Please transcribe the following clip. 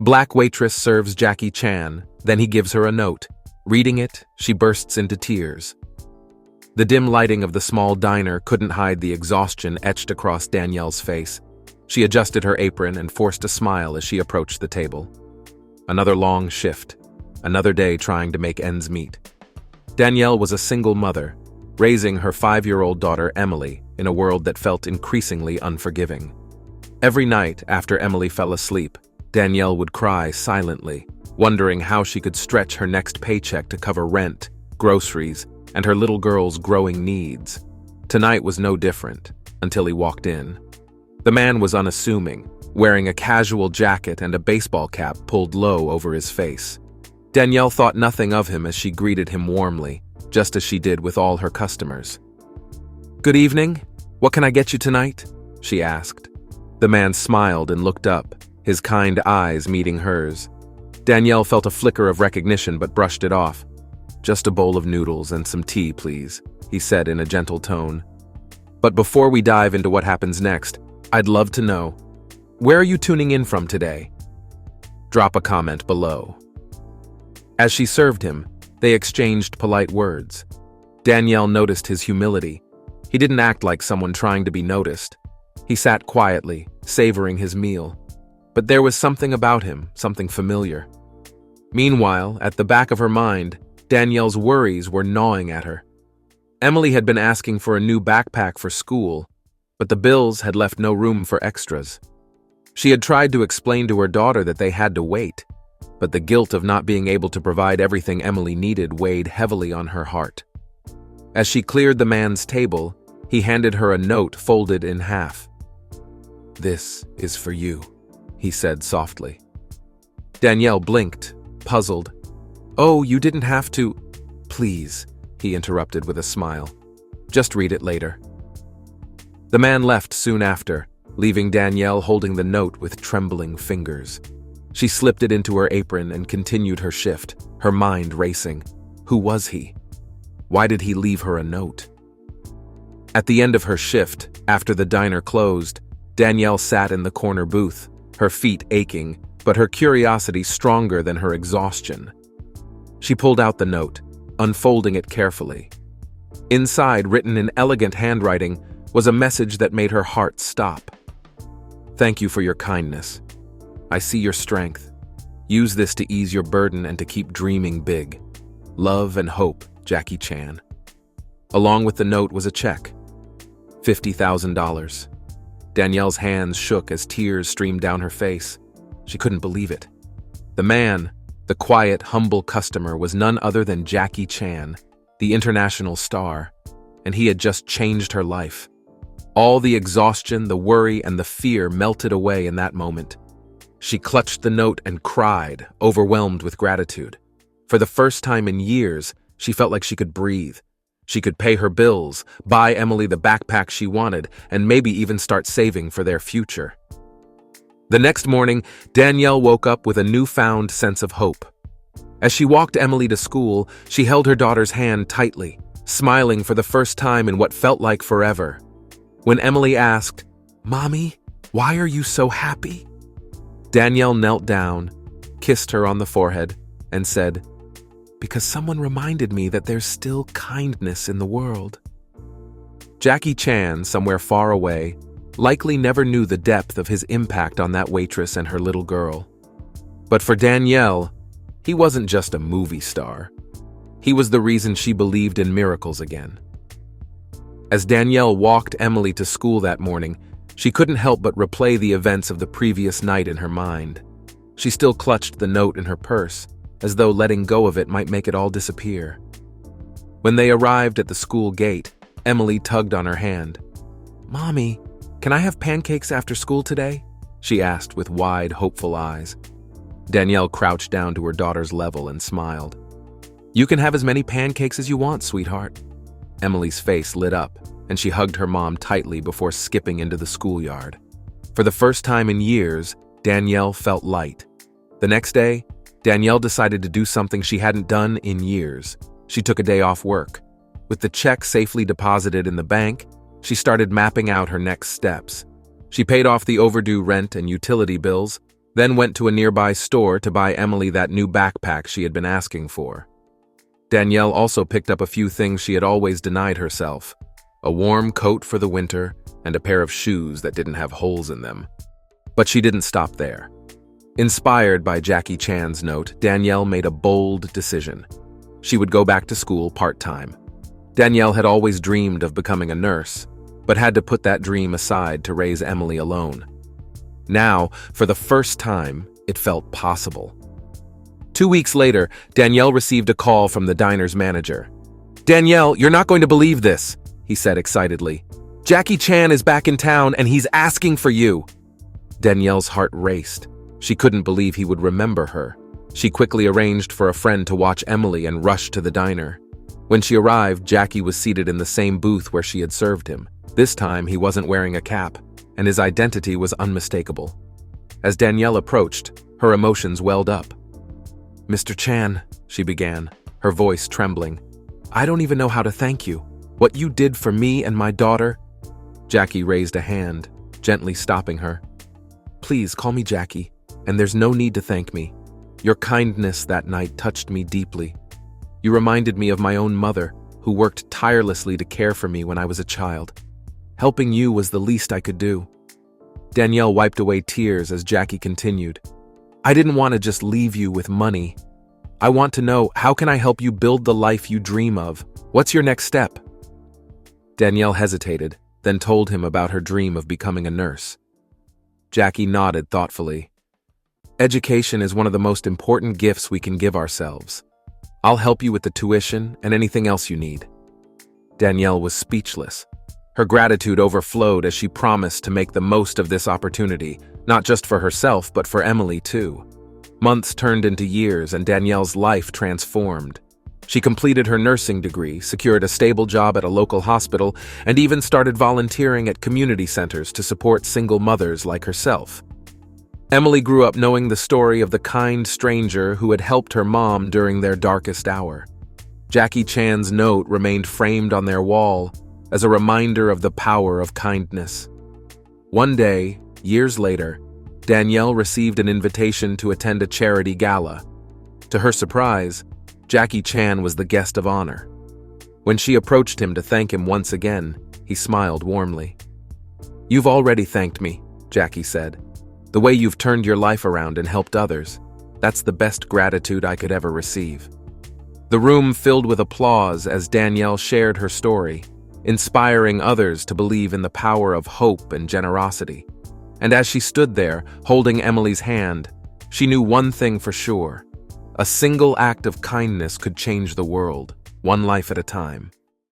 Black Waitress serves Jackie Chan, then he gives her a note. Reading it, she bursts into tears. The dim lighting of the small diner couldn't hide the exhaustion etched across Danielle's face. She adjusted her apron and forced a smile as she approached the table. Another long shift, another day trying to make ends meet. Danielle was a single mother, raising her 5-year-old daughter Emily in a world that felt increasingly unforgiving. Every night after Emily fell asleep, Danielle would cry silently, wondering how she could stretch her next paycheck to cover rent, groceries, and her little girl's growing needs. Tonight was no different, until he walked in. The man was unassuming, wearing a casual jacket and a baseball cap pulled low over his face. Danielle thought nothing of him as she greeted him warmly, just as she did with all her customers. "Good evening. What can I get you tonight?" she asked. The man smiled and looked up, his kind eyes meeting hers. Danielle felt a flicker of recognition but brushed it off. "Just a bowl of noodles and some tea, please," he said in a gentle tone. "But before we dive into what happens next, I'd love to know, where are you tuning in from today? Drop a comment below." As she served him, they exchanged polite words. Danielle noticed his humility. He didn't act like someone trying to be noticed. He sat quietly, savoring his meal. But there was something about him, something familiar. Meanwhile, at the back of her mind, Danielle's worries were gnawing at her. Emily had been asking for a new backpack for school, but the bills had left no room for extras. She had tried to explain to her daughter that they had to wait, but the guilt of not being able to provide everything Emily needed weighed heavily on her heart. As she cleared the man's table, he handed her a note folded in half. "This is for you," he said softly. Danielle blinked, puzzled. "Oh, you didn't have to—" "Please," he interrupted with a smile. "Just read it later." The man left soon after, leaving Danielle holding the note with trembling fingers. She slipped it into her apron and continued her shift, her mind racing. Who was he? Why did he leave her a note? At the end of her shift, after the diner closed, Danielle sat in the corner booth, her feet aching, but her curiosity stronger than her exhaustion. She pulled out the note, unfolding it carefully. Inside, written in elegant handwriting, was a message that made her heart stop. "Thank you for your kindness. I see your strength. Use this to ease your burden and to keep dreaming big. Love and hope, Jackie Chan." Along with the note was a check. $50,000. Danielle's hands shook as tears streamed down her face. She couldn't believe it. The man, the quiet, humble customer, was none other than Jackie Chan, the international star, and he had just changed her life. All the exhaustion, the worry, and the fear melted away in that moment. She clutched the note and cried, overwhelmed with gratitude. For the first time in years, she felt like she could breathe. She could pay her bills, buy Emily the backpack she wanted, and maybe even start saving for their future. The next morning, Danielle woke up with a newfound sense of hope. As she walked Emily to school, she held her daughter's hand tightly, smiling for the first time in what felt like forever. When Emily asked, "Mommy, why are you so happy?" Danielle knelt down, kissed her on the forehead, and said, "Because someone reminded me that there's still kindness in the world." Jackie Chan, somewhere far away, likely never knew the depth of his impact on that waitress and her little girl. But for Danielle, he wasn't just a movie star. He was the reason she believed in miracles again. As Danielle walked Emily to school that morning, she couldn't help but replay the events of the previous night in her mind. She still clutched the note in her purse, as though letting go of it might make it all disappear. When they arrived at the school gate, Emily tugged on her hand. "Mommy, can I have pancakes after school today?" she asked with wide, hopeful eyes. Danielle crouched down to her daughter's level and smiled. "You can have as many pancakes as you want, sweetheart." Emily's face lit up, and she hugged her mom tightly before skipping into the schoolyard. For the first time in years, Danielle felt light. The next day, Danielle decided to do something she hadn't done in years. She took a day off work. With the check safely deposited in the bank, she started mapping out her next steps. She paid off the overdue rent and utility bills, then went to a nearby store to buy Emily that new backpack she had been asking for. Danielle also picked up a few things she had always denied herself: a warm coat for the winter and a pair of shoes that didn't have holes in them. But she didn't stop there. Inspired by Jackie Chan's note, Danielle made a bold decision. She would go back to school part-time. Danielle had always dreamed of becoming a nurse, but had to put that dream aside to raise Emily alone. Now, for the first time, it felt possible. 2 weeks later, Danielle received a call from the diner's manager. "Danielle, you're not going to believe this," he said excitedly. "Jackie Chan is back in town and he's asking for you." Danielle's heart raced. She couldn't believe he would remember her. She quickly arranged for a friend to watch Emily and rushed to the diner. When she arrived, Jackie was seated in the same booth where she had served him. This time, he wasn't wearing a cap, and his identity was unmistakable. As Danielle approached, her emotions welled up. "Mr. Chan," she began, her voice trembling, "I don't even know how to thank you. What you did for me and my daughter—" Jackie raised a hand, gently stopping her. "Please call me Jackie, and there's no need to thank me. Your kindness that night touched me deeply. You reminded me of my own mother, who worked tirelessly to care for me when I was a child. Helping you was the least I could do." Danielle wiped away tears as Jackie continued. "I didn't want to just leave you with money. I want to know, how can I help you build the life you dream of? What's your next step?" Danielle hesitated, then told him about her dream of becoming a nurse. Jackie nodded thoughtfully. "Education is one of the most important gifts we can give ourselves. I'll help you with the tuition and anything else you need." Danielle was speechless. Her gratitude overflowed as she promised to make the most of this opportunity, not just for herself, but for Emily too. Months turned into years, and Danielle's life transformed. She completed her nursing degree, secured a stable job at a local hospital, and even started volunteering at community centers to support single mothers like herself. Emily grew up knowing the story of the kind stranger who had helped her mom during their darkest hour. Jackie Chan's note remained framed on their wall as a reminder of the power of kindness. One day, years later, Danielle received an invitation to attend a charity gala. To her surprise, Jackie Chan was the guest of honor. When she approached him to thank him once again, he smiled warmly. "You've already thanked me," Jackie said. "The way you've turned your life around and helped others, that's the best gratitude I could ever receive." The room filled with applause as Danielle shared her story, inspiring others to believe in the power of hope and generosity. And as she stood there, holding Emily's hand, she knew one thing for sure: a single act of kindness could change the world, one life at a time.